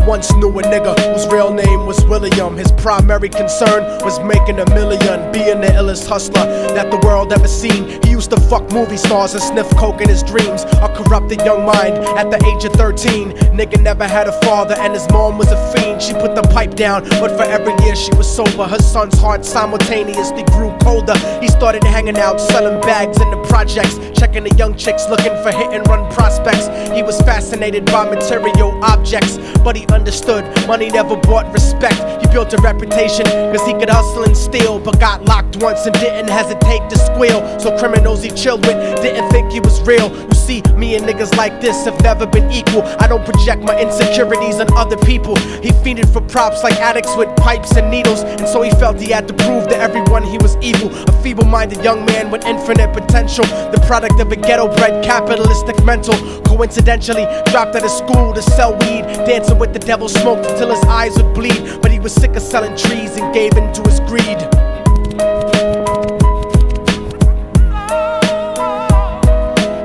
once knew a nigga whose real name was William. His primary concern was making $1 million, being the illest hustler that the world ever seen. He used to fuck movie stars and sniff coke in his dreams. A corrupted young mind at the age of 13. Nigga never had a father and his mom was a fiend. She put the pipe down, but for every year she was sober, her son's heart simultaneously grew colder. He started hanging out, selling bags in the projects, checking the young chicks looking for hit and run prospects. He was fascinated by material objects, but he understood money never bought respect. He built a reputation cause he could hustle and steal, but got locked once and didn't hesitate to squeal. So criminals he chilled with didn't think he was real. You see, me and niggas like this have never been equal. I don't project my insecurities on other people. He fiended for props like addicts with pipes and needles, and so he felt he had to prove to everyone he was evil. A feeble-minded young man with infinite potential, the product of a ghetto-bred capitalistic mental. Coincidentally dropped out of school to sell weed, dancing with the devil, smoked until his eyes would bleed. But he was sick of selling trees and gave in to his greed.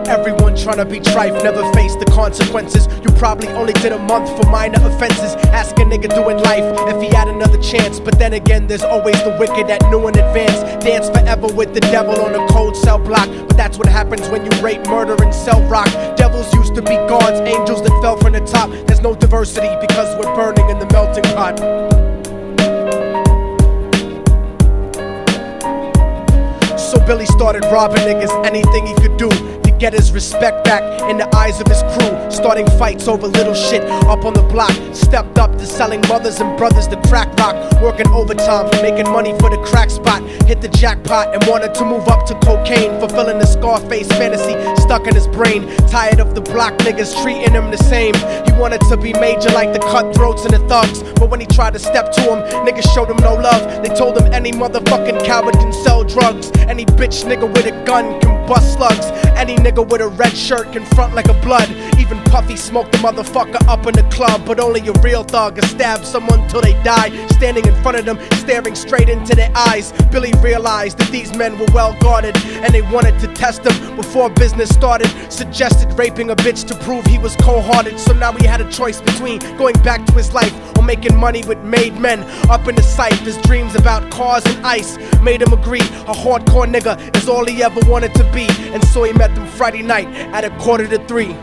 Everyone tryna be trife, never face the consequences. You probably only did a month for minor offenses. Ask a nigga doing life if he had another chance. But then again, there's always the wicked that knew in advance. Dance forever with the devil on a cold cell block. But that's what happens when you rape, murder, and sell rock. Devils used to be gods, angels that fell from the top. There's no diversity because we're burning in the melting pot. So Billy started robbing niggas, anything he could do to get his respect back in the eyes of his crew. Starting fights over little shit up on the block. Stepped up to selling mothers and brothers to crack rock. Working overtime, making money for the crack spot. Hit the jackpot and wanted to move up to cocaine, fulfilling the Scarface fantasy stuck in his brain. Tired of the block niggas treating him the same. He wanted to be major like the cutthroats and the thugs. But when he tried to step to him, niggas showed him no love. They told him any motherfucking coward can sell drugs. Any bitch nigga with a gun can bust slugs. Any nigga with a red shirt can front like a blood. Even Puffy smoked the motherfucker up in the club. But only a real thug can stab someone till they die. Standing in front of them, staring straight into their eyes, Billy realized that these men were well guarded, and they wanted to test him before business started. Suggested raping a bitch to prove he was cold-hearted. So now he had a choice between going back to his life or making money with made men. Up in the sight, his dreams about cars and ice made him agree a hardcore nigga is all he ever wanted to be. And so he met them Friday night at 2:45.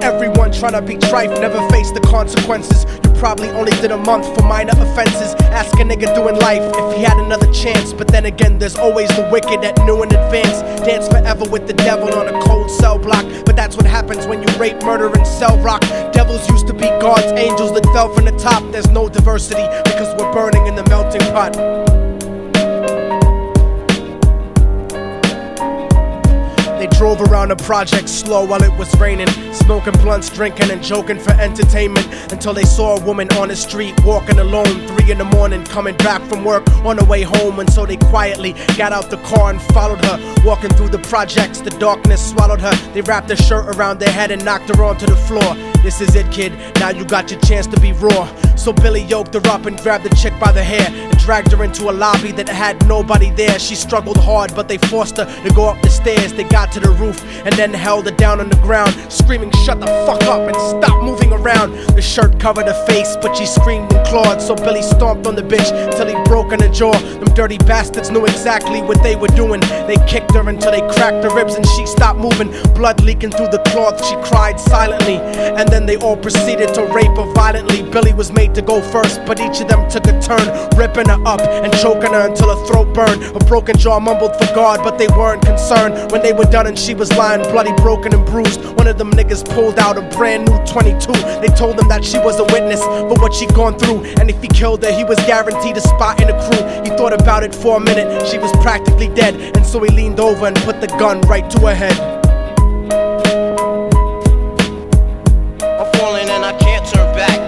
Everyone tryna be trife, never face the consequences. You probably only did a month for minor offenses. Ask a nigga doing life if he had another chance. But then again, there's always the wicked that knew in advance. Dance forever with the devil on a cold cell block. But that's what happens when you rape, murder, and sell rock. Devils used to be gods, angels that fell from the top. There's no diversity because we're burning in the melting pot. They drove around the project slow while it was raining, smoking blunts, drinking and joking for entertainment, until they saw a woman on the street walking alone, 3 in the morning, coming back from work on her way home. And so they quietly got out the car and followed her, walking through the projects. The darkness swallowed her. They wrapped her shirt around their head and knocked her onto the floor. This is it, kid, now you got your chance to be raw. So Billy yoked her up and grabbed the chick by the hair and dragged her into a lobby that had nobody there. She struggled hard, but they forced her to go up the stairs. They got to the roof and then held her down on the ground, screaming, "Shut the fuck up and stop moving around." The shirt covered her face, but she screamed and clawed. So Billy stomped on the bitch till he broke in her jaw. Them dirty bastards knew exactly what they were doing. They kicked her until they cracked her ribs and she stopped moving. Blood leaking through the cloth, she cried silently. And then they all proceeded to rape her violently. Billy was made to go first, but each of them took a turn, ripping her up and choking her until her throat burned. Her broken jaw mumbled for God, but they weren't concerned. When they were done and she was lying bloody, broken and bruised, one of them niggas pulled out a brand new 22. They told him that she was a witness for what she'd gone through, and if he killed her, he was guaranteed a spot in the crew. He thought about it for a minute, she was practically dead, and so he leaned over and put the gun right to her head. I'm falling and I can't turn back.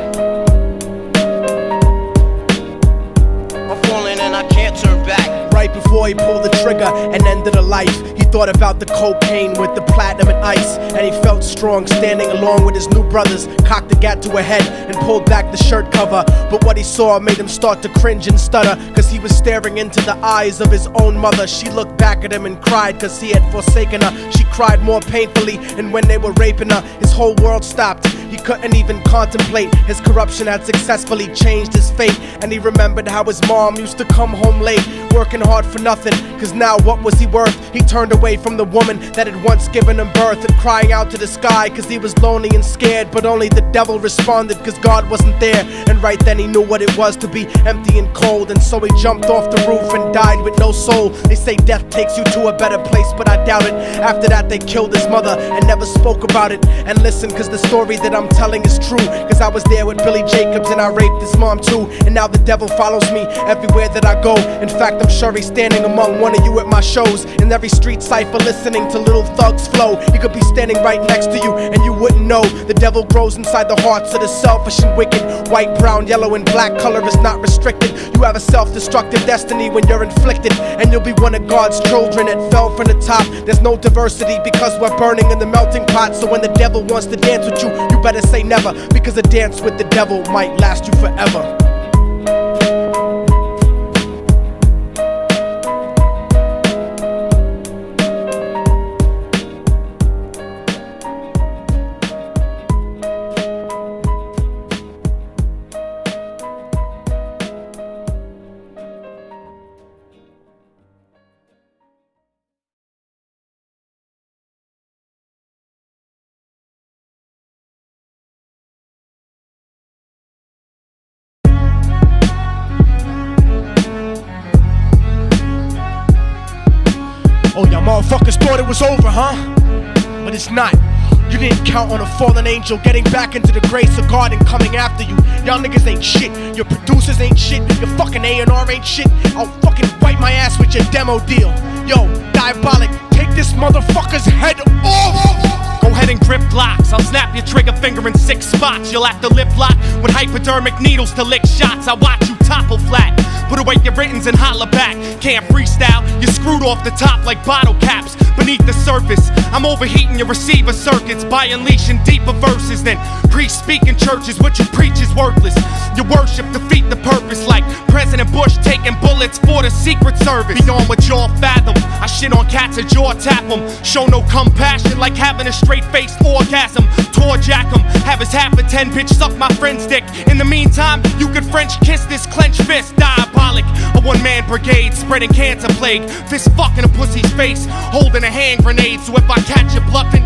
I'm falling and I can't turn back. Right before he pulled the trigger and ended her life, he thought about the cocaine with the platinum and ice, and he felt strong standing along with his new brothers. Cocked the gat to her head and pulled back the shirt cover, but what he saw made him start to cringe and stutter, cause he was staring into the eyes of his own mother. She looked back at him and cried cause he had forsaken her. She cried more painfully, and when they were raping her, his whole world stopped. He couldn't even contemplate. His corruption had successfully changed his fate, and he remembered how his mom used to come home late, working hard for nothing, cause now what was he worth? He turned away from the woman that had once given him birth, and crying out to the sky cause he was lonely and scared, but only the devil responded cause God wasn't there. And right then he knew what it was to be empty and cold, and so he jumped off the roof and died with no soul. They say death takes you to a better place, but I doubt it. After that they killed his mother and never spoke about it. And listen, cause the story that I'm telling is true, cause I was there with Billy Jacobs and I raped his mom too. And now the devil follows me everywhere that I go. In fact, I'm sure he's standing among one of you at my shows, in every street cipher listening to Little Thug's flow. He could be standing right next to you and you wouldn't know. The devil grows inside the hearts of the selfish and wicked. White, brown, yellow and black color is not restricted. You have a self-destructive destiny when you're inflicted, and you'll be one of God's children that fell from the top. There's no diversity because we're burning in the melting pot. So when the devil wants to dance with you, you better say never, because a dance with the devil might last you forever. Oh, y'all motherfuckers thought it was over, huh? But it's not. You didn't count on a fallen angel getting back into the grace of God and coming after you. Y'all niggas ain't shit. Your producers ain't shit. Your fucking A&R ain't shit. I'll fucking wipe my ass with your demo deal. Yo, Diabolic, take this motherfucker's head off! Go ahead and grip Glocks. I'll snap your trigger finger in 6 spots. You'll have to lip lock with hypodermic needles to lick shots. I watch you topple flat. Put away your writtens and holla back. Can't freestyle, you're screwed off the top like bottle caps. Beneath the surface, I'm overheating your receiver circuits by unleashing deeper verses than priests speak in churches. What you preach is worthless. Your worship defeat the purpose, like President Bush taking bullets for the Secret Service. Beyond what y'all fathom, I shit on cats and jaw tap them. Show no compassion like having a straight-faced orgasm. Tour jack 'em, have his half a 10 bitch suck my friend's dick. In the meantime, you could French kiss this clenched fist. Diabolic, a one-man brigade spreading cancer plague. Fist fucking a pussy's face, holding a hand grenade. So if I catch you bluffing,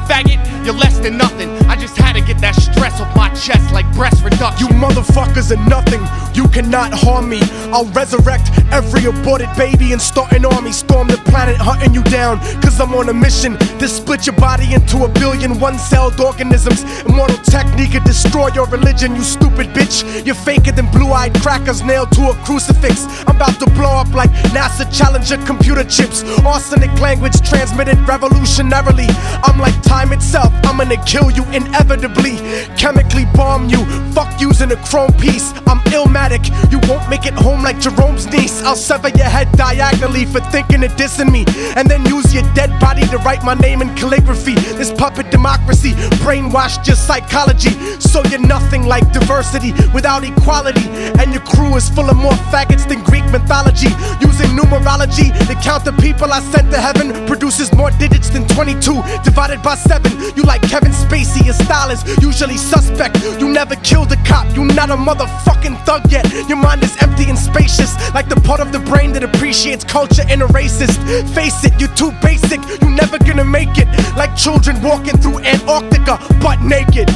faggot, you're less than nothing. I just had to get that stress off my chest like breast reduction. You motherfuckers are nothing. You cannot harm me. I'll resurrect every aborted baby and start an army. Storm the planet hunting you down, cause I'm on a mission to split your body into a billion one-celled organisms. Immortal technique could destroy your religion, you stupid bitch. You're faker than blue-eyed crackers nailed to a crucifix. I'm about to blow up like NASA Challenger computer chips. Arsenic language transmitted revolutionarily. I'm like time itself, I'm gonna kill you inevitably. Chemically bomb you, fuck using a chrome piece. I'm illmatic, you won't make it home like Jerome's niece. I'll sever your head diagonally for thinking of dissing me, and then use your dead body to write my name in calligraphy. This puppet democracy brainwashed your psychology, so you're nothing like diversity without equality. And your crew is full of more faggots than Greek mythology. Using numerology to count the people I sent to heaven produces more digits than 22 divided by 7. You like Kevin Spacey, your style is usually suspect. You never killed a cop, you not a motherfucking thug yet. Your mind is empty and spacious, like the part of the brain that appreciates culture in a racist. Face it, you're too basic, you never gonna make it. Like children walking through Antarctica butt naked.